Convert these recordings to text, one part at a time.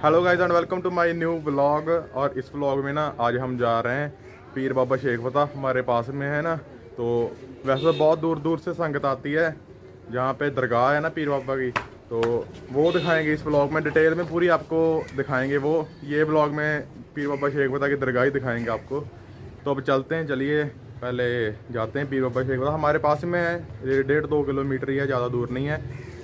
Hello guys and welcome to my new vlog. और इस vlog में ना आज हम जा रहे हैं पीर बाबा शेख फता, हमारे पास में है ना। तो वैसे तो बहुत दूर दूर से संगत आती है, जहाँ पे दरगाह है ना पीर बाबा की, तो वो दिखाएंगे इस व्लॉग में। डिटेल में पूरी आपको दिखाएंगे वो, ये व्लॉग में पीर बाबा शेख फता की दरगाह ही दिखाएंगे आपको। तो अब चलते हैं, चलिए पहले जाते हैं पीर बाबा शेख फता। हमारे पास में है, 1.5-2 किलोमीटर ही है, ज़्यादा दूर नहीं है।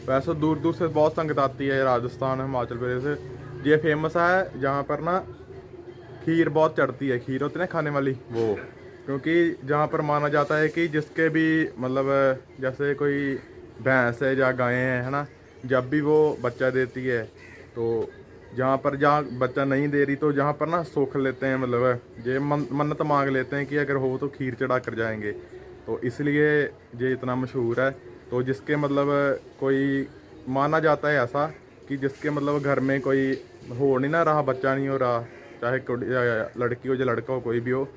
वैसे दूर दूर से बहुत संगत आती है, राजस्थान हिमाचल प्रदेश से। ये फेमस है जहाँ पर ना खीर बहुत चढ़ती है, खीर होती है ना खाने वाली वो। क्योंकि जहाँ पर माना जाता है कि जिसके भी मतलब जैसे कोई भैंस है या गायें हैं, है ना, जब भी वो बच्चा देती है तो जहाँ बच्चा नहीं दे रही तो जहाँ पर ना सुख लेते हैं, मतलब ये मन्नत मांग लेते हैं कि अगर हो तो खीर चढ़ा कर जाएंगे। तो इसलिए ये इतना मशहूर है। तो जिसके मतलब कोई माना जाता है ऐसा कि जिसके मतलब घर में कोई हो नहीं ना रहा, बच्चा नहीं हो रहा, चाहे लड़की हो या लड़का हो, कोई भी हो,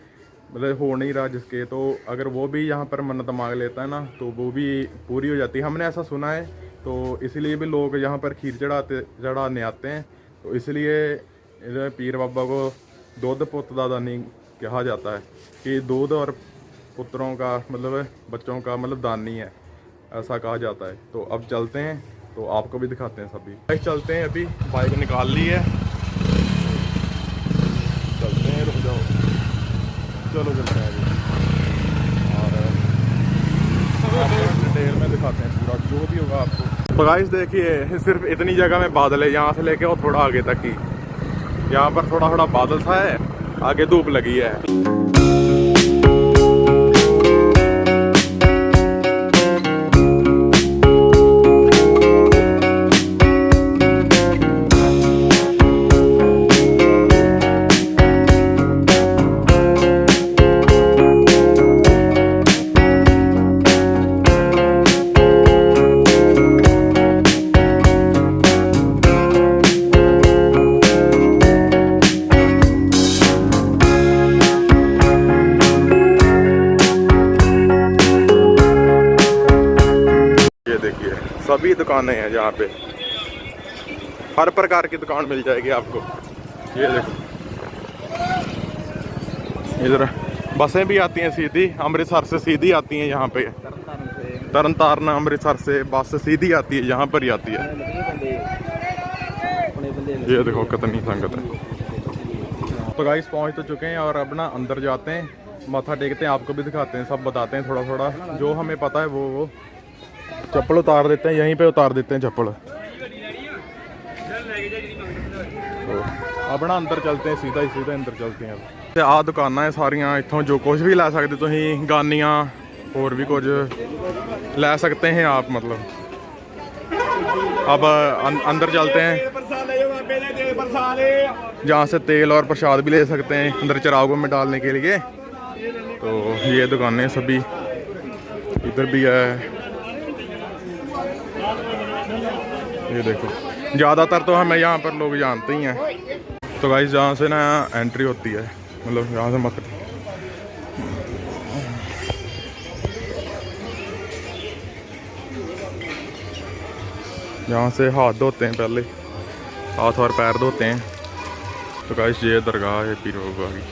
मतलब हो नहीं रहा जिसके, तो अगर वो भी यहाँ पर मन्नत मांग लेता है ना तो वो भी पूरी हो जाती है, हमने ऐसा सुना है। तो इसलिए भी लोग यहाँ पर खीर चढ़ाने आते हैं। तो इसलिए पीर बाबा को दूध पुत दादा नहीं कहा जाता है, कि दूध और पुत्रों का मतलब बच्चों का मतलब दानी है, ऐसा कहा जाता है। तो अब चलते हैं, तो आपको भी दिखाते हैं सभी। भाई चलते हैं, अभी बाइक निकाल ली है, चलते हैं, रुक जाओ, चलो चलते हैं अभी। और डिटेल में दिखाते हैं पूरा जो भी होगा आपको। तो गाइस देखिए, सिर्फ इतनी जगह में बादल है, यहाँ से लेके वो थोड़ा आगे तक ही, यहाँ पर थोड़ा थोड़ा बादल सा है, आगे धूप लगी है। देखिए सभी दुकानें हैं, जहाँ पे हर प्रकार की दुकान मिल जाएगी आपको। ये देखो, इधर बसें भी आती हैं सीधी, अमृतसर से सीधी आती हैं यहाँ पे, तरन तारण अमृतसर से बस सीधी आती है, यहाँ पर ही आती है। ये देखो कितनी संगत है। तो गाइस पहुँच तो चुके हैं, और अब ना अंदर जाते हैं, माथा टेकते हैं, आपको भी दिखाते हैं, सब बताते हैं थोड़ा थोड़ा जो हमें पता है वो। चप्पल उतार देते हैं, यहीं पे उतार देते हैं चप्पल। तो अब ना अंदर चलते हैं, सीधा ही सीधा अंदर चलते हैं। अब आ दुकाना है सारिया, इतों जो कुछ भी लै सकते तुम, गानियाँ और भी कुछ लै सकते हैं आप, मतलब। अब अंदर चलते हैं, जहाँ से तेल और प्रसाद भी ले सकते हैं अंदर चिरागों में डालने के लिए। तो ये दुकानें सभी, इधर भी है, ये देखो। ज़्यादातर तो हमें यहाँ पर लोग जानते ही हैं। तो गाइस जहाँ से ना एंट्री होती है, मतलब यहाँ से मत, यहाँ से हाथ धोते हैं, पहले हाथ और पैर धोते हैं। तो गाइस ये दरगाह है पीर बाबा की,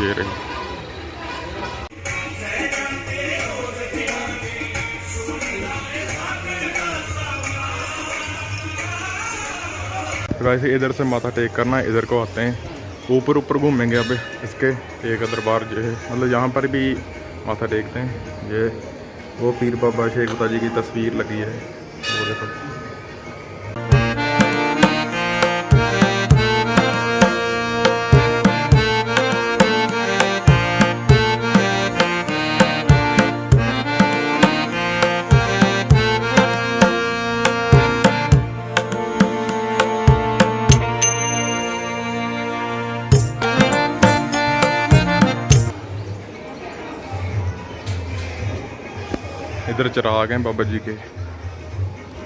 ये रही। तो गाइस इधर से माथा टेक करना है, इधर को आते हैं, ऊपर ऊपर घूमेंगे अब इसके। एक दरबार जो है, मतलब यहाँ पर भी माथा टेकते हैं। ये वो पीर बाबा शेख फता जी की तस्वीर लगी है, वो देखो। इधर चिराग हैं बाबा जी के,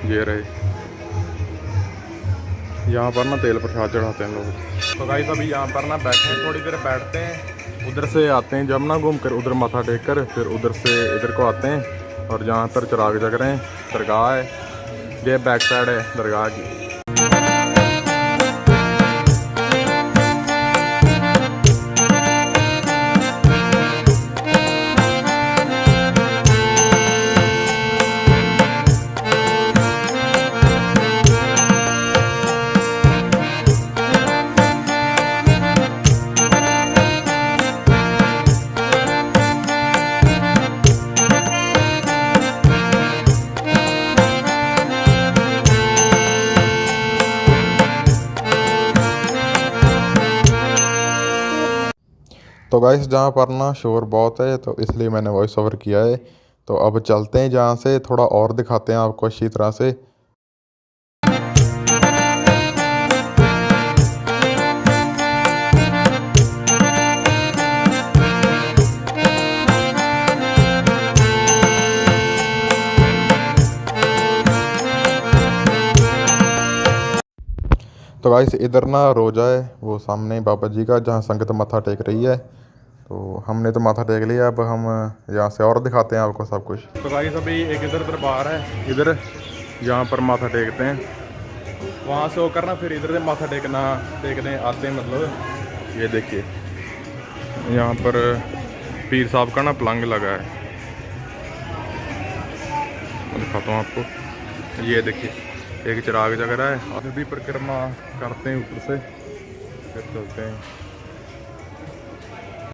ये रहे। यहाँ पर ना तेल प्रसाद चढ़ाते हैं लोग। तो गाइस अभी यहाँ पर ना बैठे हैं, थोड़ी देर बैठते हैं, उधर से आते हैं जमुना घूम कर, उधर माथा टेक कर, फिर उधर से इधर को आते हैं। और जहाँ पर चिराग जग रहे हैं, दरगाह है, ये बैक साइड है दरगाह की। तो गाइस जहाँ पर ना शोर बहुत है तो इसलिए मैंने वॉइस ओवर किया है। तो अब चलते हैं जहाँ से, थोड़ा और दिखाते हैं आपको अच्छी तरह से। तो गाइस इधर ना रोजा है वो सामने बाबा जी का, जहाँ संगत मत्था टेक रही है। तो हमने तो माथा टेक लिया, अब हम यहाँ से और दिखाते हैं आपको सब कुछ। तो गाइस अभी एक इधर दरबार है, इधर यहाँ पर माथा टेकते हैं, वहाँ से होकर ना फिर इधर से माथा टेकने आते हैं। मतलब ये देखिए यहाँ पर पीर साहब का ना पलंग लगा है, मैं दिखाता हूँ आपको। ये देखिए एक चिराग जग रहा है, और भी परिक्रमा करते हैं ऊपर से, फिर चलते हैं।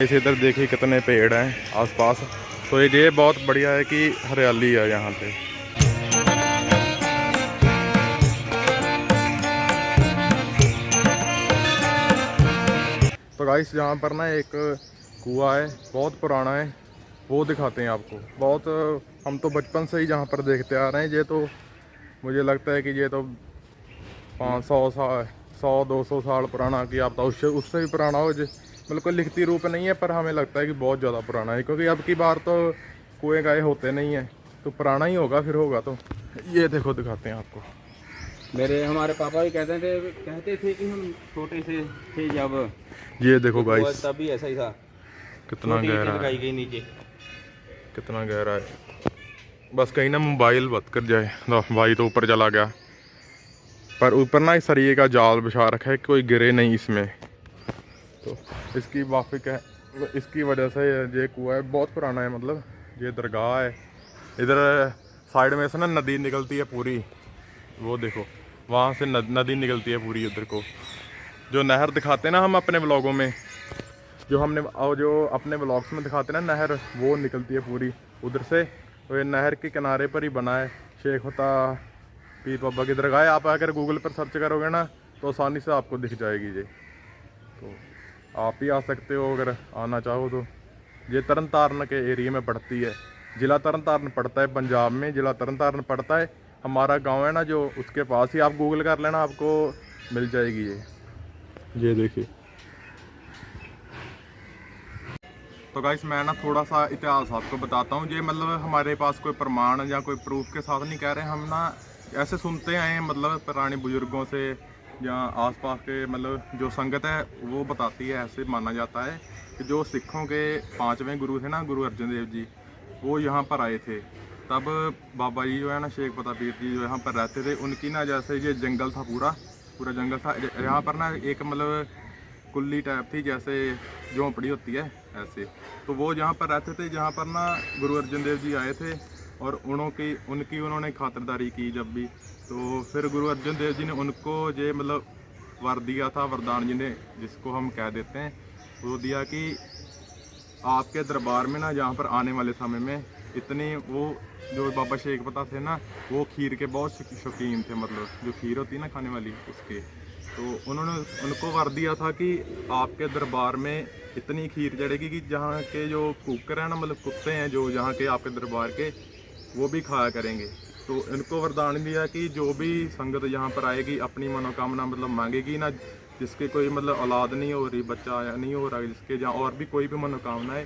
इसे इधर देखिए कितने पेड़ हैं आसपास। तो ये बहुत बढ़िया है कि हरियाली है यहाँ पे। तो गाइस यहाँ पर ना एक कुआं है, बहुत पुराना है, वो दिखाते हैं आपको। बहुत हम तो बचपन से ही जहाँ पर देखते आ रहे हैं। ये तो मुझे लगता है कि ये तो 500 साल 100-200 साल पुराना, कि आप तो उससे भी पुराना हो। मतलब कोई लिखती रूप नहीं है, पर हमें लगता है कि बहुत ज़्यादा पुराना है, क्योंकि अब की बार तो कुएँ गाय होते नहीं हैं, तो पुराना ही होगा फिर होगा। तो ये देखो दिखाते हैं आपको। हमारे पापा भी कहते थे कि हम छोटे से थे जब, ये देखो गाइस तभी ऐसा ही था, कितना गहरा है, लगाई गई नीचे। कितना गहरा है। बस कहीं ना मोबाइल बंद कर जाए। भाई तो ऊपर चला गया, पर ऊपर ना इस सरिये का जाल बिछा रखा है, कोई गिरे नहीं इसमें। तो इसकी वाफिक है, इसकी वजह से ये कुआं है, बहुत पुराना है। मतलब ये दरगाह है, इधर साइड में से ना नदी निकलती है पूरी, वो देखो वहाँ से नदी निकलती है पूरी उधर को। जो नहर दिखाते हैं ना हम अपने व्लॉगों में, जो अपने व्लॉग्स में दिखाते हैं ना नहर, वो निकलती है पूरी उधर से। तो ये नहर के किनारे पर ही बना है शेख वता पीर बाबा की दरगाह। आप अगर गूगल पर सर्च करोगे ना तो आसानी से आपको दिख जाएगी ये। तो आप ही आ सकते हो अगर आना चाहो तो। ये तरन तारण के एरिया में पड़ती है, ज़िला तरन तारण पड़ता है पंजाब में, ज़िला तरन तारण पड़ता है। हमारा गांव है ना जो, उसके पास ही, आप गूगल कर लेना आपको मिल जाएगी ये देखिए। तो गाइस मैं ना थोड़ा सा इतिहास आपको बताता हूँ। ये मतलब हमारे पास कोई प्रमाण या कोई प्रूफ के साथ नहीं कह रहे, हम ना ऐसे सुनते आए हैं, मतलब पुराने बुजुर्गों से या आसपास के, मतलब जो संगत है वो बताती है। ऐसे माना जाता है कि जो सिखों के 5वें गुरु थे ना, गुरु अर्जन देव जी, वो यहाँ पर आए थे। तब बाबा जी जो है ना, शेख वता पीर जी जो यहाँ पर रहते थे, उनकी ना जैसे ये जंगल था, पूरा जंगल था यहाँ पर ना, एक मतलब कुल्ली टाइप थी, जैसे झोंपड़ी होती है ऐसे। तो वो जहाँ पर रहते थे, जहाँ पर ना गुरु अर्जन देव जी आए थे, और उन्होंने खातिरदारी की जब भी। तो फिर गुरु अर्जन देव जी ने उनको ये मतलब वर दिया था, वरदान जिसको हम कह देते हैं, वो दिया कि आपके दरबार में ना, जहाँ पर आने वाले समय में इतनी, वो जो बाबा शेख वता थे ना, वो खीर के बहुत शौकीन थे, मतलब जो खीर होती है ना खाने वाली, उसके। तो उन्होंने उनको वर दिया था कि आपके दरबार में इतनी खीर चढ़ेगी कि जहाँ के जो कुकर हैं ना, मतलब कुत्ते हैं जो यहाँ के आपके दरबार के, वो भी खाया करेंगे। तो इनको वरदान दिया कि जो भी संगत यहाँ पर आएगी, अपनी मनोकामना मतलब मांगेगी ना, जिसके कोई मतलब औलाद नहीं हो रही, बच्चा नहीं हो रहा, जिसके जहाँ और भी कोई भी मनोकामना है,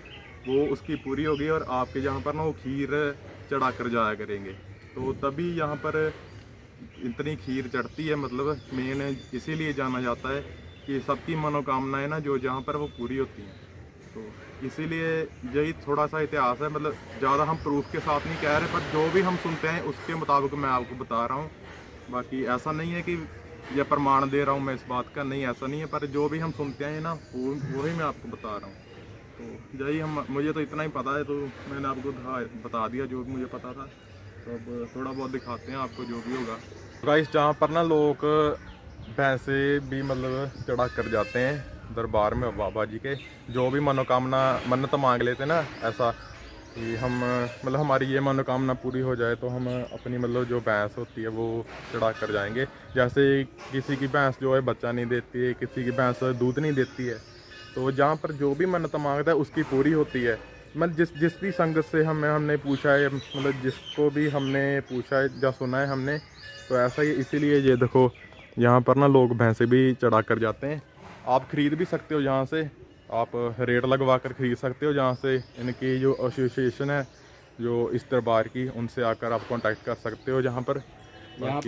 वो उसकी पूरी होगी, और आपके यहाँ पर ना वो खीर चढ़ा कर जाया करेंगे। तो तभी यहाँ पर इतनी खीर चढ़ती है, मतलब मेन इसीलिए जाना जाता है कि सबकी मनोकामनाएं ना जो जहाँ पर वो पूरी होती हैं। तो इसीलिए यही थोड़ा सा इतिहास है, मतलब ज़्यादा हम प्रूफ के साथ नहीं कह रहे, पर जो भी हम सुनते हैं उसके मुताबिक मैं आपको बता रहा हूँ। बाकी ऐसा नहीं है कि यह प्रमाण दे रहा हूँ मैं इस बात का, नहीं ऐसा नहीं है, पर जो भी हम सुनते हैं ना वही मैं आपको बता रहा हूँ। तो यही मुझे तो इतना ही पता है, तो मैंने आपको बता दिया जो भी मुझे पता था। तो अब थोड़ा बहुत दिखाते हैं आपको जो भी होगा। गाइस जहाँ पर ना लोग भैंसे भी मतलब चढ़ा कर जाते हैं दरबार में बाबा जी के, जो भी मनोकामना मन्नत मांग लेते हैं ना, ऐसा कि हम मतलब हमारी ये मनोकामना पूरी हो जाए तो हम अपनी मतलब जो भैंस होती है वो चढ़ा कर जाएंगे। जैसे किसी की भैंस जो है बच्चा नहीं देती है, किसी की भैंस दूध नहीं देती है, तो जहाँ पर जो भी मन्नत मांगता है उसकी पूरी होती है। मतलब जिस भी संगत से हमने पूछा है, मतलब जिसको भी हमने पूछा है या सुना है हमने, तो ऐसा ही। इसीलिए ये देखो यहाँ पर ना लोग भैंसे भी चढ़ा कर जाते हैं। आप ख़रीद भी सकते हो यहाँ से, आप रेट लगवा कर ख़रीद सकते हो जहाँ से। इनकी जो एसोसिएशन है जो इस दरबार की, उनसे आकर आप कांटेक्ट कर सकते हो। जहाँ पर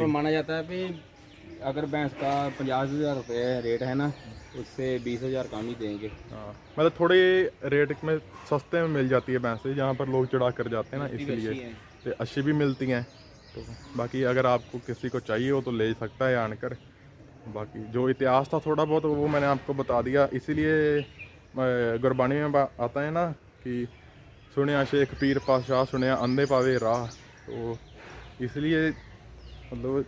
माना जाता है कि अगर भैंस का 50,000 रुपये रेट है ना, उससे 20,000 कम ही देंगे। हाँ, मतलब थोड़े रेट में सस्ते में मिल जाती है भैंसें जहाँ पर लोग चढ़ा कर जाते हैं ना, इसलिए तो अच्छी भी मिलती हैं। तो बाकी अगर आपको किसी को चाहिए हो तो ले सकता है आनकर। बाकी जो इतिहास था थोड़ा बहुत वो मैंने आपको बता दिया। इसीलिए गुरबाणी में आता है ना कि सुनिया शेख पीर पाशाह, सुनिया अंधे पावे राह। तो इसलिए मतलब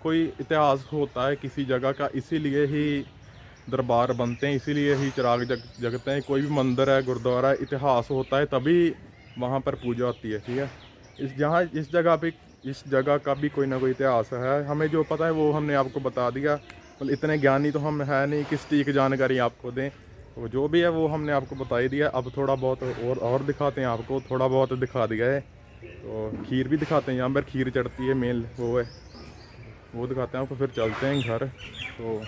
कोई इतिहास होता है किसी जगह का, इसीलिए ही दरबार बनते हैं, इसीलिए ही चिराग जगते हैं। कोई भी मंदिर है, गुरुद्वारा है, इतिहास होता है तभी वहाँ पर पूजा होती है। ठीक है, इस जगह का भी कोई ना कोई इतिहास है। हमें जो पता है वो हमने आपको बता दिया। मतलब इतने ज्ञानी तो हम है नहीं किस चीज़ की जानकारी आपको दें। तो जो भी है वो हमने आपको बता ही दिया। अब थोड़ा बहुत और दिखाते हैं आपको, थोड़ा बहुत दिखा दिया है। तो खीर भी दिखाते हैं, यहाँ पर खीर चढ़ती है, मेन वो है, वो दिखाते हैं आपको। फिर चलते हैं घर। तो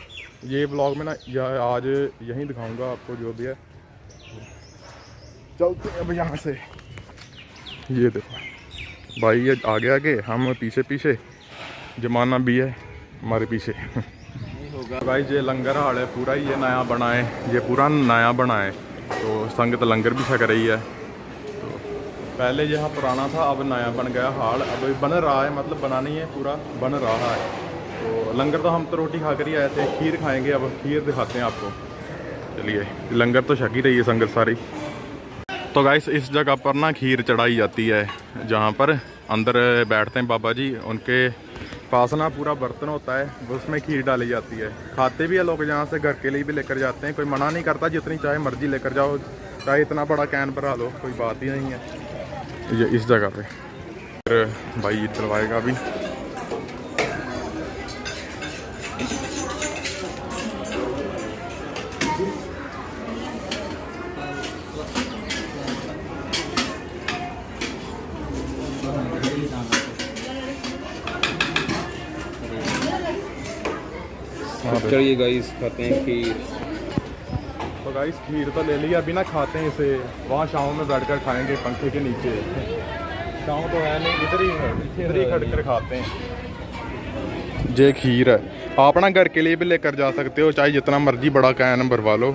ये ब्लॉग में ना आज यहीं दिखाऊंगा आपको जो भी है। चलते हैं अब यहाँ से। ये देखो भाई, ये आगे आगे, हम पीछे पीछे, जमाना भी है हमारे पीछे। भाई ये लंगर हाल है पूरा, ये नया बना है, ये पूरा नया बना है। तो संगत लंगर भी छक रही है। तो पहले यहाँ पुराना था, अब नया बन गया हाल, अब बन रहा है, मतलब बना नहीं है, पूरा बन रहा है। तो लंगर तो हम तो रोटी खा कर ही आए थे, खीर खाएंगे। अब खीर दिखाते हैं आपको। चलिए, लंगर तो छक ही रही है संगत सारी। तो गाइस इस जगह पर ना खीर चढ़ाई जाती है, जहाँ पर अंदर बैठते हैं बाबा जी, उनके पास ना पूरा बर्तन होता है, उसमें खीर डाली जाती है। खाते भी है लोग, जहाँ से घर के लिए भी लेकर जाते हैं। कोई मना नहीं करता, जितनी चाहे मर्जी लेकर जाओ, चाहे इतना बड़ा कैन भरा लो, कोई बात ही नहीं है। ये इस जगह पे फिर भाई ईद चलवाएगा अभी। चलिए गाइस, खाते हैं खीर। तो गाइस खीर तो ले लिया, अभी ना खाते हैं इसे। वहाँ शाम में बैठकर खाएंगे पंखे के नीचे। शाम तो है नहीं, इधर ही खड़ कर खाते हैं। ये खीर है, आप ना घर के लिए भी लेकर जा सकते हो, चाहे जितना मर्जी बड़ा कैन भरवा लो,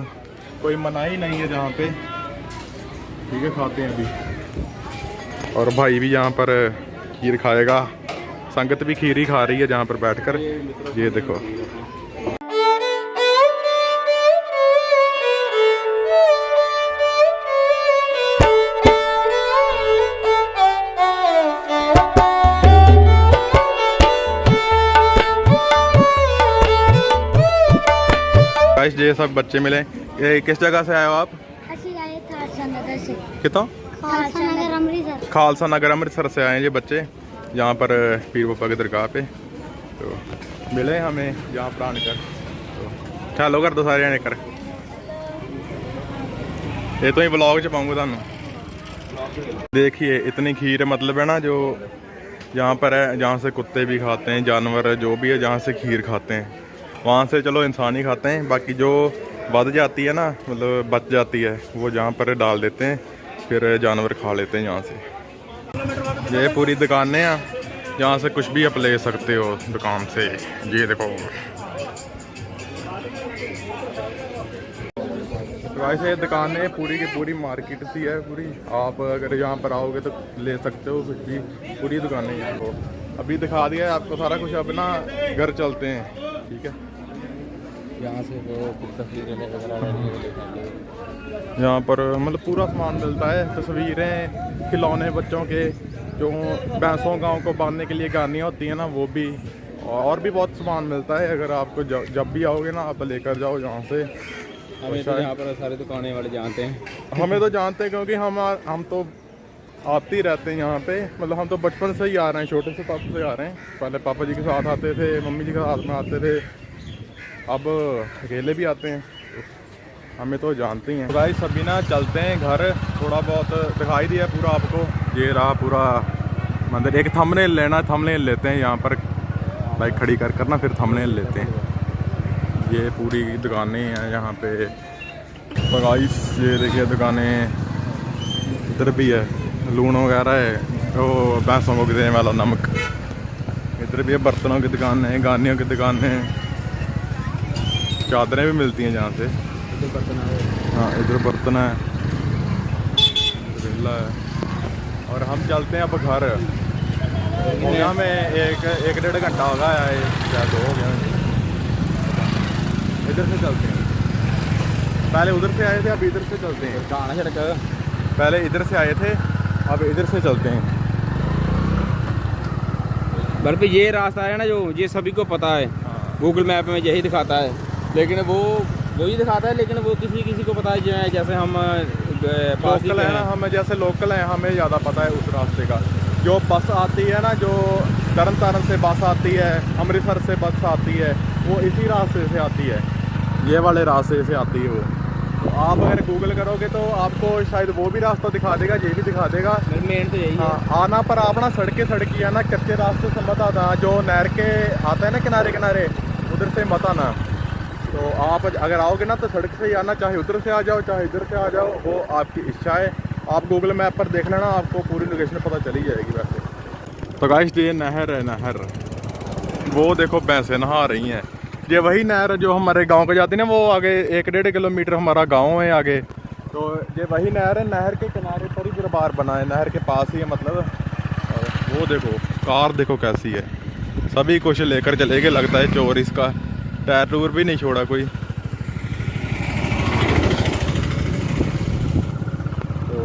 कोई मनाही नहीं है जहाँ पे। ठीक है, खाते हैं अभी। और भाई भी यहाँ पर खीर खाएगा, संगत भी खीर ही खा रही है जहाँ पर बैठकर। ये देखो, ये सब बच्चे मिले। ये किस जगह से आए हो आप? कितना? खालसा नगर अमृतसर से आए हैं ये बच्चे, यहाँ पर पीर बाबा की दरगाह पे। तो मिले हमें यहाँ पर आकर। तो चलो कर दो सारे आने कर। ये तो ही ब्लॉग च पाऊंगा थानू। देखिए इतनी खीर, मतलब है ना, जो यहाँ पर है, जहाँ से कुत्ते भी खाते हैं, जानवर जो भी है, जहाँ से खीर खाते हैं, वहाँ से चलो इंसान ही खाते हैं। बाकी जो बच जाती है ना, मतलब बच जाती है, वो जहाँ पर डाल देते हैं, फिर जानवर खा लेते हैं यहाँ से। ये पूरी दुकानें हैं, जहाँ से कुछ भी आप ले सकते हो दुकान से। ये देखो, वैसे ये दुकानें पूरी की पूरी मार्केट सी है पूरी। आप अगर यहाँ पर आओगे तो ले सकते हो कुछ भी, पूरी दुकानें हैं। तो अभी दिखा दिया है आपको सारा कुछ। अब ना घर चलते हैं, ठीक है। यहाँ से वो तस्वीरें वगैरह यहाँ पर मतलब पूरा सामान मिलता है, तस्वीरें, खिलौने बच्चों के, जो भैंसों गाँव को बांधने के लिए गानियाँ होती हैं ना, वो भी, और भी बहुत सामान मिलता है। अगर आपको जब भी आओगे ना, आप लेकर जाओ यहाँ से। हमें तो यहाँ पर सारे दुकानें वाले जानते हैं। हमें तो जानते हैं, क्योंकि हम तो आते ही रहते हैं यहाँ पे। मतलब हम तो बचपन से ही आ रहे हैं, छोटे से पापा से आ रहे हैं। पहले पापा जी के साथ आते थे, मम्मी जी के साथ में आते थे, अब अकेले भी आते हैं। हमें तो जानते ही हैं। तो गाइस सभी ना चलते हैं घर, थोड़ा बहुत दिखाई दिया पूरा आपको, ये रहा पूरा मंदिर। एक थंबनेल लेना, थंबनेल लेते हैं यहाँ पर बाइक खड़ी कर करना, फिर थंबनेल लेते हैं। ये पूरी दुकानें हैं यहाँ पे। तो गाइस ये देखिए दुकानें, इधर भी है लून वगैरह है, वो भैंसों को देने वाला नमक। इधर भी है बर्तनों की दुकान है, गानियों की दुकान है, चादरें भी मिलती हैं जहाँ से। हाँ इधर बर्तन है, बिल्ला है। और हम चलते हैं अब घर। हमें एक डेढ़ घंटा हो गया है, शायद हो गया। इधर से चलते हैं, पहले उधर से आए थे अब इधर से चलते हैं। कहाँ सड़क? पहले इधर से आए थे अब इधर से चलते हैं। बल्कि ये रास्ता है ना जो, ये सभी को पता है। गूगल मैप में यही दिखाता है, लेकिन वो ही दिखाता है, लेकिन वो किसी को पता है। जैसे हम लोकल है ना, हमें जैसे लोकल है हमें ज़्यादा पता है उस रास्ते का। जो बस आती है ना, जो तरन तारण से बस आती है, अमृतसर से बस आती है, वो इसी रास्ते से आती है, ये वाले रास्ते से आती है वो। तो आप अगर गूगल करोगे तो आपको शायद वो भी रास्ता दिखा देगा, ये भी दिखा देगा। मेन तो यही है। हाँ आना पर आप ना सड़क ही आना, कच्चे रास्ते से मत आना। जो नहर के आता है ना किनारे किनारे, उधर से मत आना। तो आप अगर आओगे ना तो सड़क से ही आना, चाहे उधर से आ जाओ चाहे इधर से आ जाओ, वो आपकी इच्छा है। आप गूगल मैप पर देख लेना, आपको पूरी लोकेशन पता चली जाएगी वैसे। तो गाइस ये नहर है, नहर वो देखो भैंसें नहा रही हैं। ये वही नहर जो हमारे गांव को जाती है ना, वो आगे 1-1.5 किलोमीटर हमारा गांव है आगे। तो ये वही नहर है, नहर के किनारे पर ही दरबार बना है, नहर के पास ही है मतलब। और वो देखो कार देखो कैसी है, सभी कुछ लेकर चले गए, लगता है चोर इसका टायर टूर भी नहीं छोड़ा कोई। तो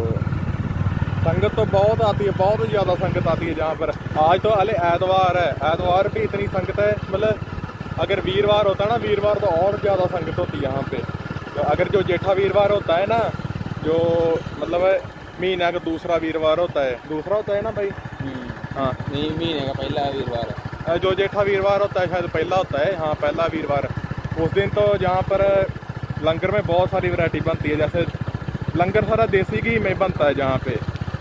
संगत तो बहुत आती है, बहुत ज़्यादा संगत आती है जहाँ पर। आज तो अले एतवार है, एतवार भी इतनी संगत है, मतलब अगर वीरवार होता है ना, वीरवार तो और ज़्यादा संगत होती है यहाँ पे। तो अगर जो जेठा वीरवार होता है ना, जो मतलब महीने का दूसरा वीरवार होता है ना भाई। हाँ नहीं, महीने का पहला वीरवार है। जो जेठा वीरवार होता है शायद पहला होता है, हाँ पहला वीरवार। उस दिन तो जहाँ पर लंगर में बहुत सारी वैरायटी बनती है, जैसे लंगर सारा देसी घी में बनता है जहाँ पे।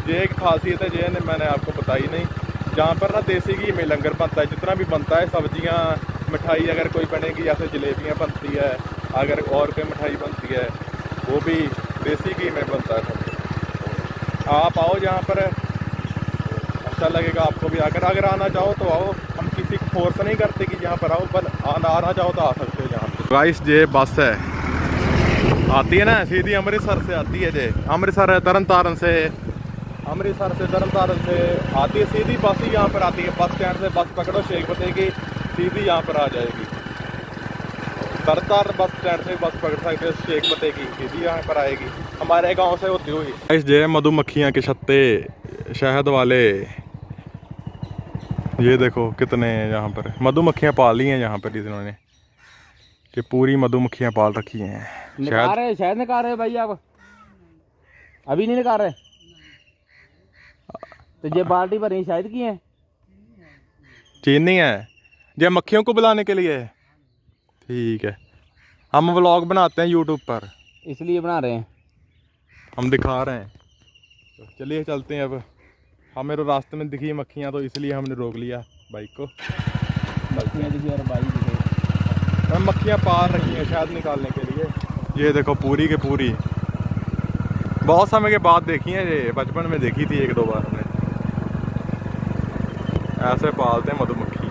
ये एक खासियत है, ये मैंने आपको बताई नहीं। जहाँ पर ना देसी घी में लंगर बनता है, जितना भी बनता है, सब्जियाँ मिठाई अगर कोई बनेगी, जैसे जलेबियाँ बनती है, अगर और कोई मिठाई बनती है, वो भी देसी घी में बनता है सब। आप आओ जहाँ पर, अच्छा लगेगा आपको भी। अगर आना चाहो तो आओ, हम किसी को फोर्स नहीं करते कि यहाँ पर आओ, पर आना चाहो तो आ सकते हो यहाँ पर। गाइस ये बस है, आती है ना सीधी अमृतसर से आती है। ये अमृतसर है, तरन तारण से, अमृतसर से तरन तारण से आती है सीधी बस ही यहाँ पर आती है। बस स्टैंड से बस पकड़ो शेख फतेह की, सीधी यहाँ पर आ जाएगी। तरन तारण बस स्टैंड से बस पकड़ सकते हो शेख फतेह की, सीधी यहाँ पर आएगी, हमारे गांव से होती हुई। इस जे मधुमक्खियाँ के छत्ते, शहद वाले, ये देखो कितने हैं यहाँ पर। मधुमक्खियाँ पाली हैं यहाँ पर इन्होंने, कि पूरी मधुमक्खियाँ पाल रखी हैं। शायद निकाल रहे भाई आप? अभी नहीं निकाल रहे? तो ये बाल्टी भरी शायद की है? चीनी है, ये मक्खियों को बुलाने के लिए है। ठीक है, हम व्लॉग बनाते हैं यूट्यूब पर, इसलिए बना रहे हैं, हम दिखा रहे हैं। तो चलिए चलते हैं अब। हमें तो रास्ते में दिखी मक्खियाँ, तो इसलिए हमने रोक लिया बाइक को। मक्खियाँ दिखी और बाइक दिखे, मक्खियाँ पार रही हैं शायद निकालने के लिए। ये देखो पूरी के पूरी, बहुत समय के बाद देखी है ये, बचपन में देखी थी 1-2 बार हमने। ऐसे पालते हैं मधुमक्खी।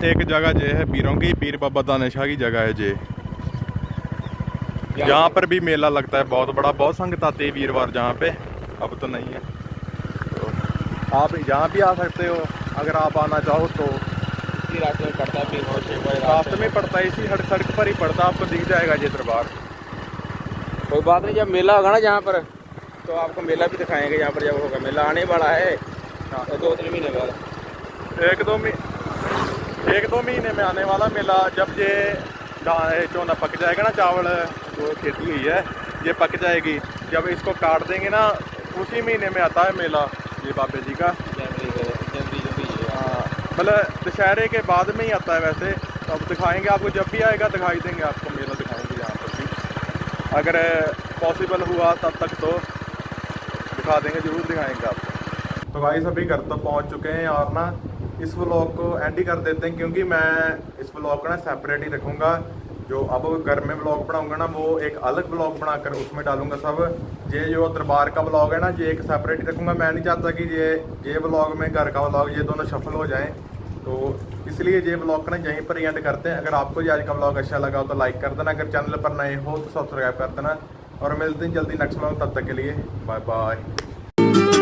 एक जगह ये है पीरों की, पीर बाबा दानिशा की जगह है ये, यहाँ पर भी मेला लगता है बहुत बड़ा, बहुत संगत आती है वीरवार जहाँ पे। अब तो नहीं है, तो आप यहाँ भी आ सकते हो अगर आप आना चाहो तो। इसी रास्ते में पड़ता है, रास्ते में पड़ता है, इसी सड़क पर ही पड़ता है, आपको दिख जाएगा ये दरबार। कोई बात नहीं, जब मेला होगा ना जहाँ पर, तो आपको मेला भी दिखाएंगे। यहाँ पर जब होगा मेला, आने वाला है 2-3 महीने बाद, 1-2 महीने में आने वाला मेला। जब ये चोना पक जाएगा ना, चावल जो खेती हुई है ये पक जाएगी, जब इसको काट देंगे ना, उसी महीने में आता है मेला ये बाबे जी का। हाँ मतलब दशहरे के बाद में ही आता है वैसे। तो अब दिखाएंगे आपको, जब भी आएगा दिखाई देंगे आपको, मेला दिखाएंगे। अगर पॉसिबल हुआ तब तक तो दिखा देंगे, ज़रूर दिखाएंगे आपको। तो भाई सभी घर तो पहुंच चुके हैं और ना इस व्लॉग को एंड ही कर देते हैं, क्योंकि मैं इस व्लॉग को ना सेपरेट ही रखूँगा। जो अब घर में व्लॉग बनाऊंगा ना वो एक अलग व्लॉग बनाकर उसमें डालूंगा सब। ये जो दरबार का व्लॉग है ना ये एक सेपरेट ही रखूँगा। मैं नहीं चाहता कि ये व्लॉग में घर का व्लॉग ये दोनों शफल हो जाएँ, तो इसलिए ये व्लॉग का ना यहीं पर एंड करते हैं। अगर आपको ये आज का व्लॉग अच्छा लगा हो तो लाइक कर देना, अगर चैनल पर नए हो तो सब्सक्राइब कर देना, और मिलते हैं जल्दी नेक्स्ट व्लॉग। तब तक के लिए बाय बाय।